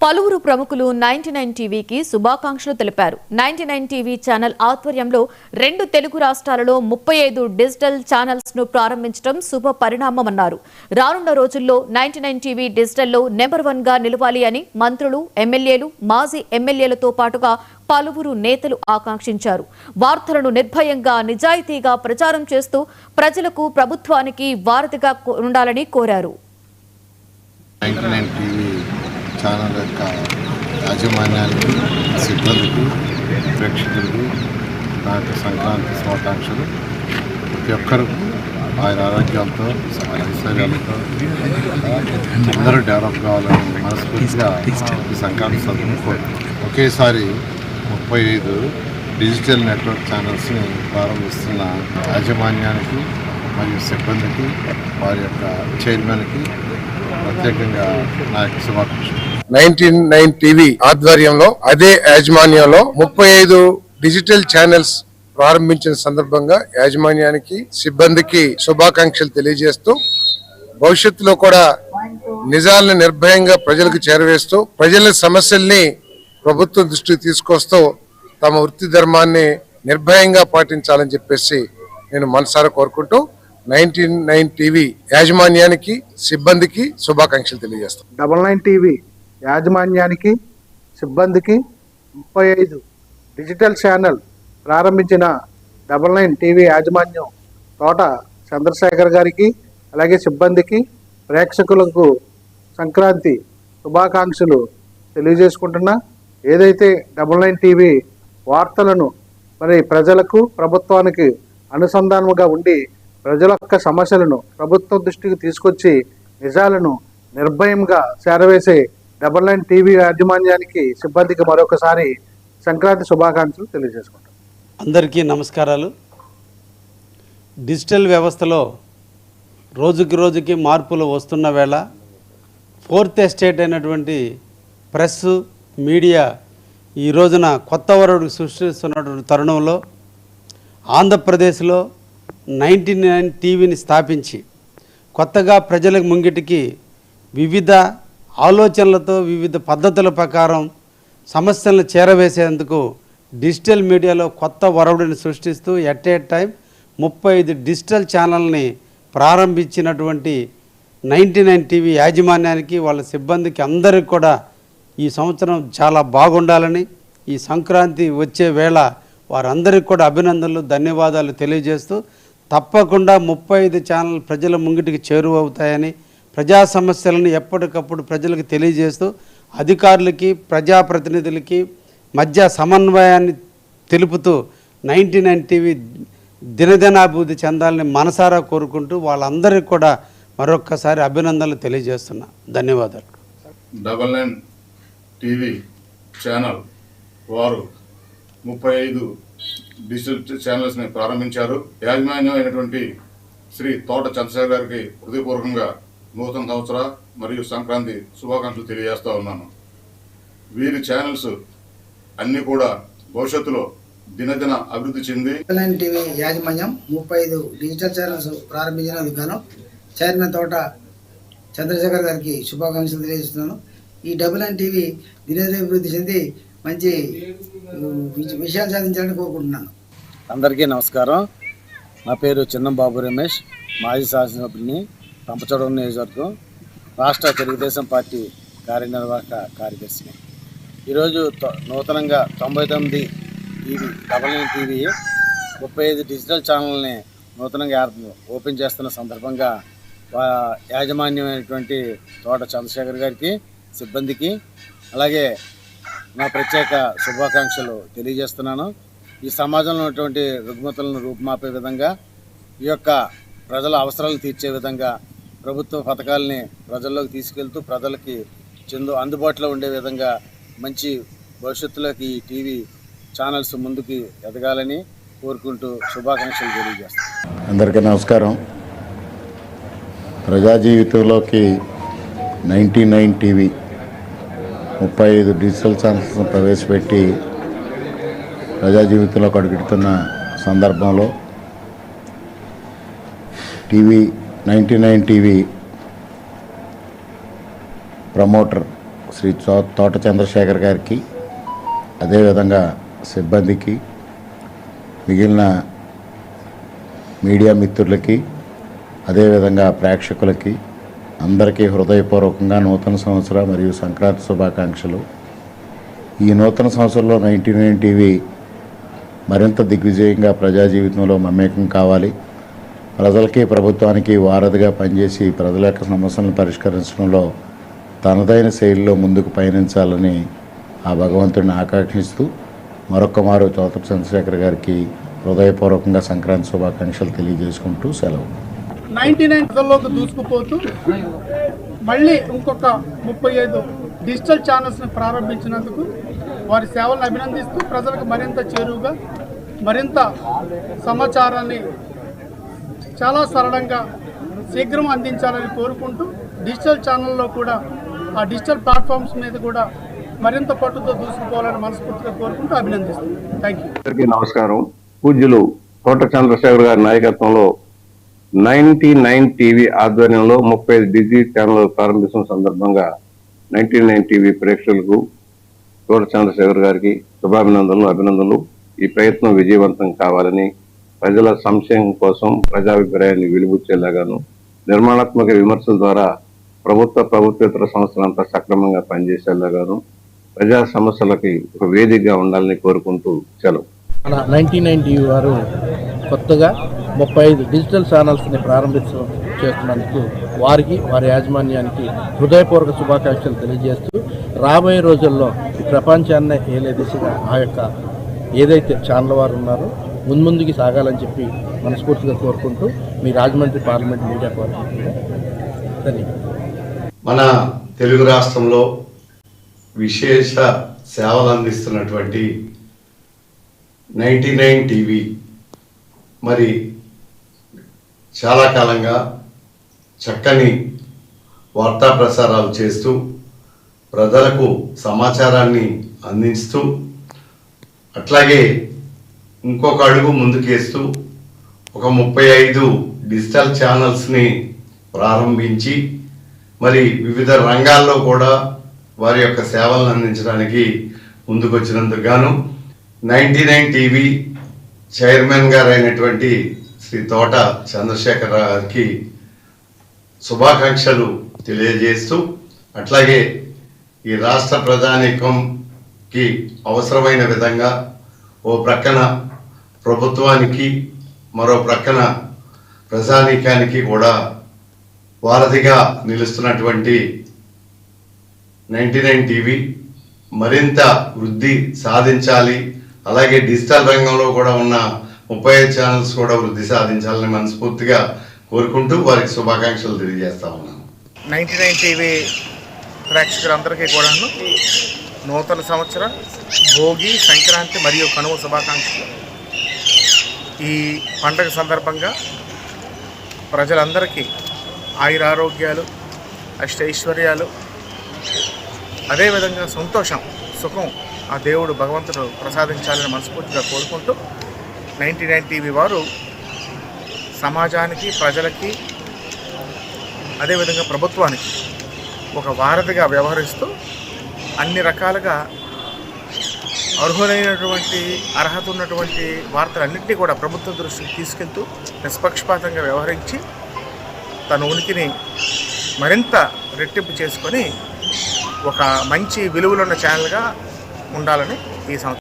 పలువురు ప్రముఖులు 99 టీవీకి శుభాకాంక్షలు తెలిపారు. 99 టీవీ ఛానల్ ఆధ్వర్యంలో 2 తెలుగు రాష్ట్రాలలో 35 డిజిటల్ ఛానల్స్ ను ప్రారంభించడం శుభ పరిణామమన్నారు. రానున్న రోజుల్లో 99 టీవీ డిజిటల్లో నెంబర్ 1 గా నిలవాలి అని మంత్రులు, ఎమ్మెల్యేలు, మాజీ ఎమ్మెల్యేలతో పాటుగా పలువురు నేతలు ఆకాంక్షించారు. వార్తలను నిర్భయంగా, నిజాయితీగా ప్రచారం చేస్తూ ప్రజలకు, ప్రభుత్వానికి వారధిగా ఉండాలని కోరారు. ఛానల్ యొక్క యాజమాన్యానికి, సిబ్బందికి, ప్రేక్షకులకు నాకు సంక్రాంతి శుభాకాంక్షలు. ప్రతి ఒక్కరు ఆయన ఆరోగ్యాలతో, ఐశ్వర్యాలతో అందరూ డెవలప్ కావాలని మనస్ఫూర్తిగా ఈ సంక్రాంతి సందర్భంగా ఒకేసారి 35 డిజిటల్ నెట్వర్క్ ఛానల్స్ని ప్రారంభిస్తున్న యాజమాన్యానికి మరియు సిబ్బందికి, వారి యొక్క చైర్మన్కి ప్రత్యేకంగా నా యొక్క శుభాకాంక్షలు. 99 టీవీ ఆధ్వర్యంలో, అదే యాజమాన్యంలో 35 డిజిటల్ ఛానల్స్ ప్రారంభించిన సందర్భంగా యాజమాన్యానికి, సిబ్బందికి శుభాకాంక్షలు తెలియజేస్తూ, భవిష్యత్తులో కూడా నిజాలను నిర్భయంగా ప్రజలకు చేరవేస్తూ, ప్రజల సమస్యల్ని ప్రభుత్వం దృష్టికి తీసుకొస్తూ తమ వృత్తి ధర్మాన్ని నిర్భయంగా పాటించాలని చెప్పేసి నేను మనసారా కోరుకుంటూ 99 టీవీ యాజమాన్యానికి, సిబ్బందికి శుభాకాంక్షలు తెలియజేస్తాం. 99 టీవీ యాజమాన్యానికి, సిబ్బందికి 35 డిజిటల్ ఛానల్ ప్రారంభించిన 99 టీవీ యాజమాన్యం తోట చంద్రశేఖర్ గారికి, అలాగే సిబ్బందికి, ప్రేక్షకులకు సంక్రాంతి శుభాకాంక్షలు తెలియజేసుకుంటున్నా. ఏదైతే 99 టీవీ వార్తలను మరి ప్రజలకు, ప్రభుత్వానికి అనుసంధానముగా ఉండి ప్రజల యొక్క సమస్యలను ప్రభుత్వం దృష్టికి తీసుకొచ్చి నిజాలను నిర్భయంగా చేరవేసే 99 టీవీ యాజమాన్యానికి, సిబ్బందికి మరొకసారి సంక్రాంతి శుభాకాంక్షలు తెలియజేసుకుంటాం. అందరికీ నమస్కారాలు. డిజిటల్ వ్యవస్థలో రోజుకి రోజుకి మార్పులు వస్తున్న వేళ ఫోర్త్ ఎస్టేట్ అయినటువంటి ప్రెస్, మీడియా ఈ రోజున కొత్త వరడు సృష్టిస్తున్నటువంటి తరుణంలో ఆంధ్రప్రదేశ్లో 99 టీవీని స్థాపించి కొత్తగా ప్రజల ముంగిటికి వివిధ ఆలోచనలతో, వివిధ పద్ధతుల ప్రకారం సమస్యలను చేరవేసేందుకు డిజిటల్ మీడియాలో కొత్త వరవడిని సృష్టిస్తూ ఎట్ ఏ టైం 35 డిజిటల్ ఛానల్ని ప్రారంభించినటువంటి 99 టీవీ యాజమాన్యానికి, వాళ్ళ సిబ్బందికి అందరికీ కూడా ఈ సంవత్సరం చాలా బాగుండాలని, ఈ సంక్రాంతి వచ్చే వేళ వారందరికీ కూడా అభినందనలు, ధన్యవాదాలు తెలియజేస్తూ, తప్పకుండా 35 ఛానల్ ప్రజల ముంగిటికి చేరువవుతాయని, ప్రజా సమస్యలను ఎప్పటికప్పుడు ప్రజలకు తెలియజేస్తూ, అధికారులకి, ప్రజాప్రతినిధులకి మధ్య సమన్వయాన్ని తెలుపుతూ 99 టీవీ దినదినాభివృద్ధి చెందాలని మనసారా కోరుకుంటూ వాళ్ళందరికీ కూడా మరొక్కసారి అభినందనలు తెలియజేస్తున్నా. ధన్యవాదాలు. 99 టీవీ ఛానల్ వారు 35 డిజిటల్ ఛానల్స్ని ప్రారంభించారు. యాజమాన్యం అయినటువంటి శ్రీ తోట చంద్రశేఖర్ గారికి హృదయపూర్వకంగా నూతన సంవత్సర మరియు సంక్రాంతి శుభాకాంక్షలు తెలియజేస్తూ ఉన్నాను. వీరి ఛానల్స్ అన్నీ కూడా భవిష్యత్తులో దినదిన అభివృద్ధి చెంది 99 టీవీ యాజమాన్యం 35 డిజిటల్ ఛానల్స్ ప్రారంభించినందుకు గాను చైర్మన్ తోట చంద్రశేఖర్ గారికి శుభాకాంక్షలు తెలియజేస్తున్నాను. ఈ 99 టీవీ దినదిన అభివృద్ధి చెంది మంచి విషయాలు సాధించాలని కోరుకుంటున్నాను. అందరికీ నమస్కారం. నా పేరు చిన్నంబాబు రమేష్, మాజీ శాసనసభ్యుని, రంపచోడవరం నియోజకవర్గం, రాష్ట్ర తెలుగుదేశం పార్టీ కార్యనిర్వాహక కార్యదర్శిని. ఈరోజు నూతనంగా 99 టీవీ 99 టీవీ 35 డిజిటల్ ఛానల్ని నూతనంగా ఓపెన్ చేస్తున్న సందర్భంగా యాజమాన్యమైనటువంటి తోట చంద్రశేఖర్ గారికి, సిబ్బందికి అలాగే నా ప్రత్యేక శుభాకాంక్షలు తెలియజేస్తున్నాను. ఈ సమాజంలో ఉన్నటువంటి రుగ్మతలను రూపుమాపే విధంగా, ఈ యొక్క ప్రజల అవసరాలను తీర్చే విధంగా ప్రభుత్వ పథకాలని ప్రజల్లోకి తీసుకెళ్తూ ప్రజలకి అందుబాటులో ఉండే విధంగా మంచి భవిష్యత్తులోకి ఈ టీవీ ఛానల్స్ ముందుకు ఎదగాలని కోరుకుంటూ శుభాకాంక్షలు తెలియజేస్తాను. అందరికీ నమస్కారం. ప్రజా జీవితంలోకి 99 టీవీ 35 డిజిటల్ ఛానల్స్ను ప్రవేశపెట్టి ప్రజా జీవితంలో అడుగుతున్న సందర్భంలో 99 టీవీ ప్రమోటర్ శ్రీ తోట చంద్రశేఖర్ గారికి, అదేవిధంగా సిబ్బందికి, మిగిలిన మీడియా మిత్రులకి, అదేవిధంగా ప్రేక్షకులకి అందరికీ హృదయపూర్వకంగా నూతన సంవత్సర మరియు సంక్రాంతి శుభాకాంక్షలు. ఈ నూతన సంవత్సరంలో 99 టీవీ మరింత దిగ్విజయంగా ప్రజా జీవితంలో మమేకం కావాలి. ప్రజలకి, ప్రభుత్వానికి వారధిగా పనిచేసి ప్రజల యొక్క సమస్యలను పరిష్కరించడంలో తనదైన శైలిలో ముందుకు పయనించాలని ఆ భగవంతుడిని ఆకాంక్షిస్తూ మరొక్క మారు తోట చంద్రశేఖర్ గారికి హృదయపూర్వకంగా సంక్రాంతి శుభాకాంక్షలు తెలియజేసుకుంటూ సెలవు. 99 దూసుకుపోతూ మళ్ళీ ఇంకొక 35 డిజిటల్ ఛానల్స్ని ప్రారంభించినందుకు వారి సేవలను అభినందిస్తూ ప్రజలకు మరింత చేరువుగా మరింత సమాచారాన్ని చాలా సరళంగా శీఘ్రం అందించాలని కోరుకుంటూ డిజిటల్ ఛానల్లో కూడా ఆ డిజిటల్ ప్లాట్ఫామ్స్ మీద కూడా మరింత పట్టుతో దూసుకుపోవాలని మనస్ఫూర్తిగా కోరుకుంటూ అభినందిస్తున్నాను. Thank you. అందరికీ నమస్కారం. పూజ్యులు తోట చంద్రశేఖర్ గారి నాయకత్వంలో 99 టీవీ ఆధ్వర్యంలో 35 డిజిటల్ ఛానల్ ప్రారంభిస్తున్న సందర్భంగా 99 టీవీ ప్రేక్షకులకు తోట చంద్రశేఖర్ గారికి అభినందనలు. ఈ ప్రయత్నం విజయవంతం కావాలని, ప్రజల సంక్షేమం కోసం ప్రజాభిప్రాయాన్ని వెలిబుచ్చేలాగాను, నిర్మాణాత్మక విమర్శల ద్వారా ప్రభుత్వేతర సంస్థలంతా సక్రమంగా పనిచేసేలాగాను, ప్రజా సమస్యలకి ఒక వేదికగా ఉండాలని కోరుకుంటూ సెలవు. మన 99 టీవీ వారు కొత్తగా 35 డిజిటల్ ఛానల్స్ని చేస్తున్నందుకు వారికి, వారి యాజమాన్యానికి హృదయపూర్వక శుభాకాంక్షలు తెలియజేస్తూ రాబోయే రోజుల్లో ఈ ప్రపంచాన్నే ఏలే దిశగా ఆ యొక్క ఏదైతే ఛానల్ వారు ఉన్నారో ముందుకి సాగాలని చెప్పి మనస్ఫూర్తిగా కోరుకుంటూ మీ రాజమండ్రి పార్లమెంట్ మీడియా కోరుకుంటున్నాను. ధన్యవాదాలు. మన తెలుగు రాష్ట్రంలో విశేష సేవలు అందిస్తున్నటువంటి 99 టీవీ మరి చాలా కాలంగా చక్కని వార్తా ప్రసారాలు చేస్తూ ప్రజలకు సమాచారాన్ని అందిస్తూ అట్లాగే ఇంకొక అడుగు ముందుకేస్తూ ఒక 35 డిజిటల్ ఛానల్స్ని ప్రారంభించి మరి వివిధ రంగాల్లో కూడా వారి యొక్క సేవలను అందించడానికి ముందుకొచ్చినందుకు గాను 99 టీవీ చైర్మన్ గారు అయినటువంటి శ్రీ తోట చంద్రశేఖర్ గారికి శుభాకాంక్షలు తెలియజేస్తూ అట్లాగే ఈ రాష్ట్ర ప్రజానీకంకి అవసరమైన విధంగా ఓ ప్రక్కన ప్రభుత్వానికి, మరో ప్రక్కన ప్రజానీకానికి కూడా వారధిగా నిలుస్తున్నటువంటి 99 టీవీ మరింత వృద్ధి సాధించాలి. అలాగే డిజిటల్ రంగంలో కూడా ఉన్న 35 ఛానల్స్ కూడా వృద్ధి సాధించాలని మనస్ఫూర్తిగా కోరుకుంటూ వారికి శుభాకాంక్షలు తెలియజేస్తా ఉన్నాను. 99 టీవీ ప్రేక్షకులందరికీ కూడాను నూతన సంవత్సర, భోగి, సంక్రాంతి మరియు కనుమ శుభాకాంక్షలు. ఈ పండగ సందర్భంగా ప్రజలందరికీ ఆయురారోగ్యాలు, అష్టైశ్వర్యాలు, అదేవిధంగా సంతోషం, సుఖం ఆ దేవుడు భగవంతుడు ప్రసాదించాలని మనస్ఫూర్తిగా కోరుకుంటూ 99 టీవీ వారు సమాజానికి, ప్రజలకి, అదేవిధంగా ప్రభుత్వానికి ఒక వారధిగా వ్యవహరిస్తూ అన్ని రకాలుగా అర్హత ఉన్నటువంటి వార్తలన్నింటినీ కూడా ప్రభుత్వం దృష్టికి తీసుకెళ్తూ నిష్పక్షపాతంగా వ్యవహరించి తన ఉనికిని మరింత రెట్టింపు చేసుకొని ఒక మంచి విలువలున్న ఛానల్గా ఉండాలని ఈ సంవత్సరం